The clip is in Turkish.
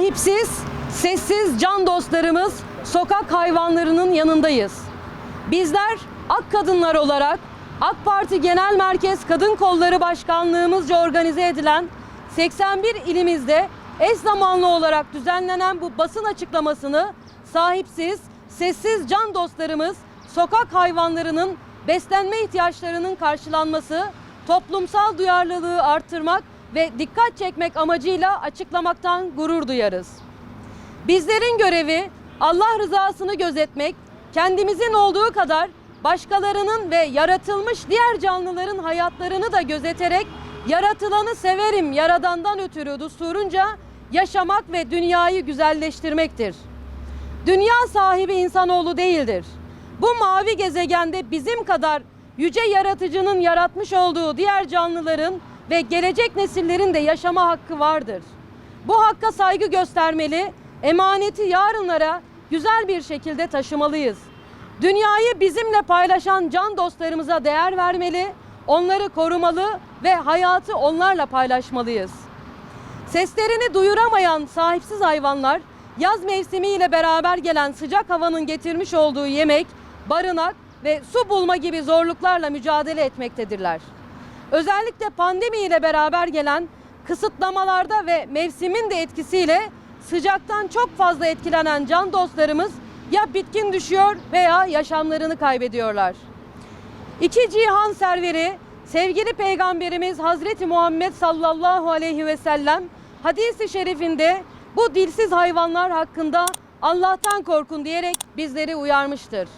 Sahipsiz, sessiz can dostlarımız, sokak hayvanlarının yanındayız. Bizler Ak Kadınlar olarak AK Parti Genel Merkez Kadın Kolları Başkanlığımızca organize edilen 81 ilimizde eş zamanlı olarak düzenlenen bu basın açıklamasını sahipsiz, sessiz can dostlarımız, sokak hayvanlarının beslenme ihtiyaçlarının karşılanması, toplumsal duyarlılığı artırmak ve dikkat çekmek amacıyla açıklamaktan gurur duyarız. Bizlerin görevi Allah rızasını gözetmek, kendimizin olduğu kadar başkalarının ve yaratılmış diğer canlıların hayatlarını da gözeterek yaratılanı severim yaradandan ötürü düsturunca yaşamak ve dünyayı güzelleştirmektir. Dünya sahibi insanoğlu değildir. Bu mavi gezegende bizim kadar yüce yaratıcının yaratmış olduğu diğer canlıların ve gelecek nesillerin de yaşama hakkı vardır. Bu hakka saygı göstermeli, emaneti yarınlara güzel bir şekilde taşımalıyız. Dünyayı bizimle paylaşan can dostlarımıza değer vermeli, onları korumalı ve hayatı onlarla paylaşmalıyız. Seslerini duyuramayan sahipsiz hayvanlar, yaz mevsimiyle beraber gelen sıcak havanın getirmiş olduğu yemek, barınak ve su bulma gibi zorluklarla mücadele etmektedirler. Özellikle pandemi ile beraber gelen kısıtlamalarda ve mevsimin de etkisiyle sıcaktan çok fazla etkilenen can dostlarımız ya bitkin düşüyor veya yaşamlarını kaybediyorlar. İki cihan serveri, sevgili Peygamberimiz Hazreti Muhammed sallallahu aleyhi ve sellem hadis-i şerifinde bu dilsiz hayvanlar hakkında Allah'tan korkun diyerek bizleri uyarmıştır.